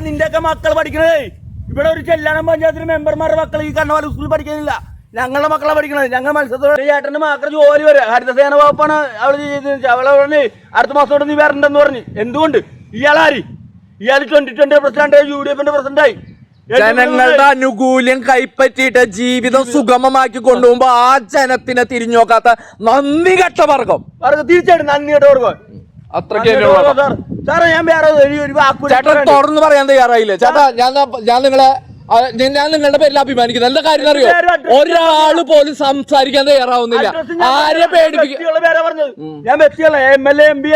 നിന്റെയൊക്കെ മക്കൾ പഠിക്കണേ ഇവിടെ ഒരു ചെല്ലാനം പഞ്ചായത്തിന് മെമ്പർമാരുടെ മക്കൾ ഈ കണ്ണവാല സ്കൂളിൽ പഠിക്കുന്നില്ല. ഞങ്ങളുടെ മക്കളെ പഠിക്കണത്. ഞങ്ങൾ മത്സരത്തോടെ ചേട്ടന് മാത്രം ജോലി വരെ ഹരിതസേന വകുപ്പാണ് അവള് ചെയ്ത്. അവളെ പറഞ്ഞ് അടുത്ത മാസത്തോടെ നീ വരണ്ടെന്ന് പറഞ്ഞ്. എന്തുകൊണ്ട്? ഇയാളാരി ഇയാൾ 2020 പ്രസിഡന്റ് UDF പ്രസിഡന്റായി. ജനങ്ങളുടെ ആനുകൂല്യം കൈപ്പറ്റിയിട്ട് ജീവിതം സുഗമമാക്കി കൊണ്ടുപോകുമ്പോ ആ ജനത്തിനെ തിരിഞ്ഞു നോക്കാത്ത നന്ദി കെട്ട വർഗം തീർച്ചയായിട്ടും നന്ദി കെട്ട വർഗം. സാറേ ഞാൻ വേറെ ചേട്ടാ തുറന്ന് പറയാൻ തയ്യാറായില്ലേ ചേട്ടാ? ഞാൻ നിങ്ങളുടെ പേരിൽ അഭിമാനിക്കുന്നത് എന്താ കാര്യം അറിയോ? ഒരാള് പോലും സംസാരിക്കാൻ തയ്യാറാവുന്നില്ല. ആരെ പേടിപ്പിക്കുക? ഞാൻ വ്യക്തികളെ MLA MP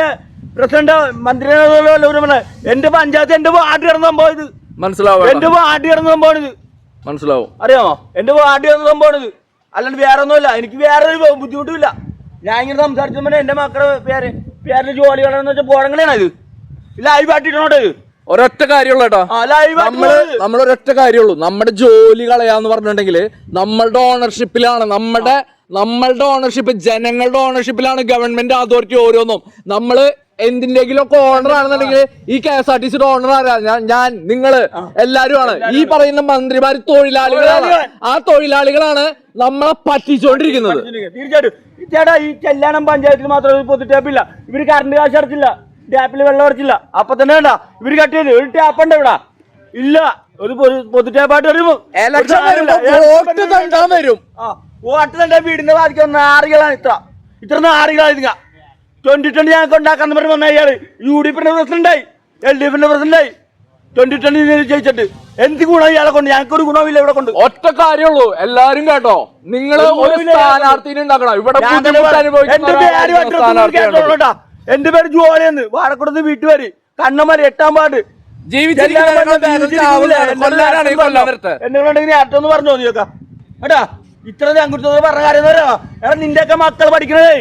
പ്രസിഡന്റ് മന്ത്രി എന്റെ പഞ്ചായത്ത് എന്റെ വാർഡ് കിടന്ന സംഭവം ഇത്. മനസ്സിലാവും. എന്റെ വാർഡ് കിടന്ന സംഭവം ഇത് മനസ്സിലാവും. അറിയാമോ? എന്റെ വാർഡ് കിടന്ന സംഭവം ഇത്. അല്ലാണ്ട് വേറെ ഒന്നുമില്ല. എനിക്ക് വേറെ ഒരു ബുദ്ധിമുട്ടുമില്ല. ഞാൻ ഇങ്ങനെ സംസാരിച്ചപ്പോ എന്റെ മക്കളുടെ പേരിൽ ജോലികളെന്ന് വെച്ചാൽ പോഴങ്ങളാണ് ഇത്. ലൈവ് ആട്ടിട്ടോണ്ട് ഒരൊറ്റ കാര്യമുള്ളൂ കേട്ടോ. നമ്മളൊരൊറ്റ കാര്യമുള്ളൂ. നമ്മുടെ ജോലി കളയാന്ന് പറഞ്ഞിട്ടുണ്ടെങ്കിൽ നമ്മളുടെ ഓണർഷിപ്പിലാണ്. നമ്മളുടെ ഓണർഷിപ്പ്, ജനങ്ങളുടെ ഓണർഷിപ്പിലാണ് ഗവൺമെന്റ് അതോറിറ്റി ഓരോന്നും. നമ്മള് എന്തിന്റെങ്കിലൊക്കെ ഓണർ ആണെന്നുണ്ടെങ്കിൽ ഈ KSRTC ഓണർ ആരാ? ഞാൻ, നിങ്ങള് എല്ലാരും ആണ്. ഈ പറയുന്ന മന്ത്രിമാര് തൊഴിലാളികളാണ്. ആ തൊഴിലാളികളാണ് നമ്മളെ പറ്റിച്ചോണ്ടിരിക്കുന്നത്. തീർച്ചയായിട്ടും ചേട്ടാ ഈ ചെല്ലാനം പഞ്ചായത്തിൽ മാത്രം പൊതു ടാപ്പില്ല. ഇവര് കറണ്ട് കാശ് അടച്ചില്ല, ടാപ്പിൽ വെള്ളം അടച്ചില്ല. അപ്പൊ തന്നെ വേണ്ട ഇവര് കട്ട് ചെയ്ത് ഒരു ടാപ്പ് ഉണ്ട് ഇവിടെ ഇല്ല. ഒരു പൊതു ടാപ്പായിട്ട് വരുമ്പോ വോട്ട് തണ്ട വീടിന്റെ ബാധിക്കുന്ന നാറികളാണ്. ഇത്ര നാറികളാണ് ഇതിങ്ങ. 2020 ഞങ്ങൾക്ക് ഉണ്ടാക്കാന്ന് പറഞ്ഞ് വന്ന ഇയാള് UDF പ്രസിഡന്റായി, LDF പ്രസിഡന്റായി. 2020 ജയിച്ചിട്ട് എന്ത് ഗുണം ഇയാളെ കൊണ്ട്? ഞങ്ങൾക്കൊരു ഗുണമില്ല ഇവിടെ കൊണ്ട്. ഒറ്റ കാര്യമുള്ളൂ, എല്ലാരും കേട്ടോ. നിങ്ങള് ഒരു സ്ഥാനാർത്ഥിനെ ഉണ്ടാക്കണം. ഇവിടെ എന്റെ പേര് ജോലിയെന്ന് വാഴക്കുടത്ത് വീട്ടുപേര് കണ്ണമാരി 8-ാം വാർഡ്. എന്തെങ്കിലും അറ്റൊന്ന് പറഞ്ഞോ നീക്ക ഏട്ടാ. ഇത്ര ഞാൻ കുറിച്ച് പറഞ്ഞ കാര്യം എടാ നിന്റെയൊക്കെ മക്കൾ പഠിക്കണേ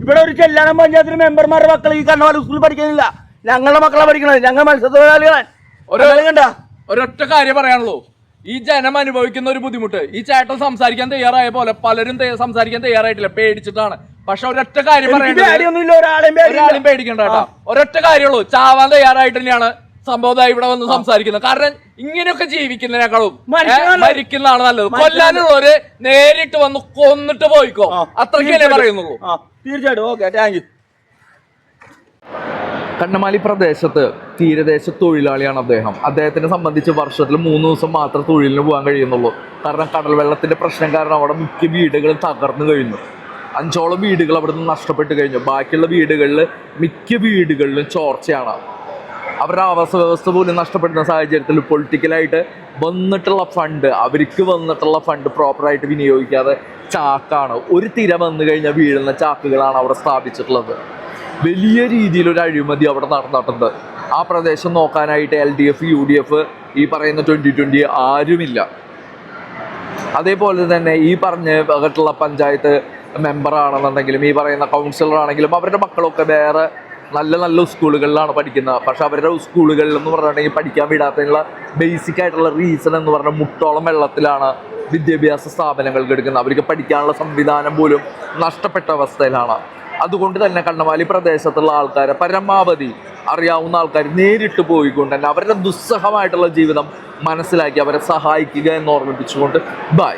ഇവിടെ ഒരു ചെല്ലാനം പഞ്ചായത്തിന് മെമ്പർമാരുടെ മക്കൾ ഈ കണ്ണവാല സ്കൂളിൽ പഠിക്കുന്നില്ല. ഞങ്ങളുടെ മക്കളെ പഠിക്കണത്. ഞങ്ങൾ മത്സരത്തൊഴിലാളികളാണ്. ഒരൊറ്റ കാര്യം പറയാനുള്ളൂ. ഈ ജനം അനുഭവിക്കുന്ന ഒരു ബുദ്ധിമുട്ട് ഈ ചേട്ടൻ സംസാരിക്കാൻ തയ്യാറായ പോലെ പലരും സംസാരിക്കാൻ തയ്യാറായിട്ടില്ല, പേടിച്ചിട്ടാണ്. പക്ഷെ ഒരൊറ്റ കാര്യം പറയാനുള്ളത്, ഒരാളും പേടിക്കണ്ട കേട്ടോ. ഒരൊറ്റ കാര്യമുള്ളൂ, ചാവാൻ തയ്യാറായിട്ട് തന്നെയാണ് സംഭവം ഇവിടെ വന്ന് സംസാരിക്കുന്നത്. കാരണം ഇങ്ങനെയൊക്കെ ജീവിക്കുന്നതിനേക്കാളും മരിക്കുന്നതാണ് നല്ലത്. കൊല്ലാനുള്ളവര് നേരിട്ട് വന്ന് കൊന്നിട്ട് പോയിക്കോ, അത്രയ്ക്കല്ലേ പറയുന്നുള്ളൂ. തീർച്ചയായിട്ടും. Okay, thank you. കണ്ണമാലി പ്രദേശത്ത് തീരദേശ തൊഴിലാളിയാണ് അദ്ദേഹം. അദ്ദേഹത്തിനെ സംബന്ധിച്ച് വർഷത്തിൽ 3 ദിവസം മാത്രം തൊഴിലിന് പോകാൻ കഴിയുന്നുള്ളൂ. കാരണം കടൽ വെള്ളത്തിന്റെ പ്രശ്നം കാരണം അവിടെ മിക്ക വീടുകളും തകർന്നു കഴിഞ്ഞു. 5ഓളം വീടുകൾ അവിടെ നിന്ന് നഷ്ടപ്പെട്ട് കഴിഞ്ഞു. ബാക്കിയുള്ള വീടുകളിൽ മിക്ക വീടുകളിലും ചോർച്ചയാണ്. അവരുടെ ആവാസ വ്യവസ്ഥ പോലും നഷ്ടപ്പെടുന്ന സാഹചര്യത്തിൽ പൊളിറ്റിക്കലായിട്ട് വന്നിട്ടുള്ള ഫണ്ട്, അവർക്ക് വന്നിട്ടുള്ള ഫണ്ട് പ്രോപ്പറായിട്ട് വിനിയോഗിക്കാതെ ചാക്കാണ്. ഒരു തിര വന്നു കഴിഞ്ഞാൽ വീഴുന്ന ചാക്കുകളാണ് അവിടെ സ്ഥാപിച്ചിട്ടുള്ളത്. വലിയ രീതിയിലൊരു അഴിമതി അവിടെ നടന്നിട്ടുണ്ട്. ആ പ്രദേശം നോക്കാനായിട്ട് LDF UDF ഈ പറയുന്ന 2020 ആരുമില്ല. അതേപോലെ തന്നെ ഈ പറഞ്ഞിട്ടുള്ള പഞ്ചായത്ത് മെമ്പറാണെന്നുണ്ടെങ്കിലും ഈ പറയുന്ന കൗൺസിലർ ആണെങ്കിലും അവരുടെ മക്കളൊക്കെ വേറെ നല്ല നല്ല സ്കൂളുകളിലാണ് പഠിക്കുന്നത്. പക്ഷെ അവരുടെ സ്കൂളുകളിൽ എന്ന് പറഞ്ഞിട്ടുണ്ടെങ്കിൽ പഠിക്കാൻ വിടാത്തതിനുള്ള ബേസിക് ആയിട്ടുള്ള റീസൺ എന്ന് പറഞ്ഞാൽ മുട്ടോളം വെള്ളത്തിലാണ് വിദ്യാഭ്യാസ സ്ഥാപനങ്ങൾ എടുക്കുന്നത്. അവർക്ക് പഠിക്കാനുള്ള സംവിധാനം പോലും നഷ്ടപ്പെട്ട അവസ്ഥയിലാണ്. അതുകൊണ്ട് തന്നെ കണ്ണമാലി പ്രദേശത്തുള്ള ആൾക്കാരെ പരമാവധി അറിയാവുന്ന ആൾക്കാർ നേരിട്ട് പോയിക്കൊണ്ട് തന്നെ അവരുടെ ദുസ്സഹമായിട്ടുള്ള ജീവിതം മനസ്സിലാക്കി അവരെ സഹായിക്കുക എന്ന് ഓർമ്മിപ്പിച്ചുകൊണ്ട് ബൈ.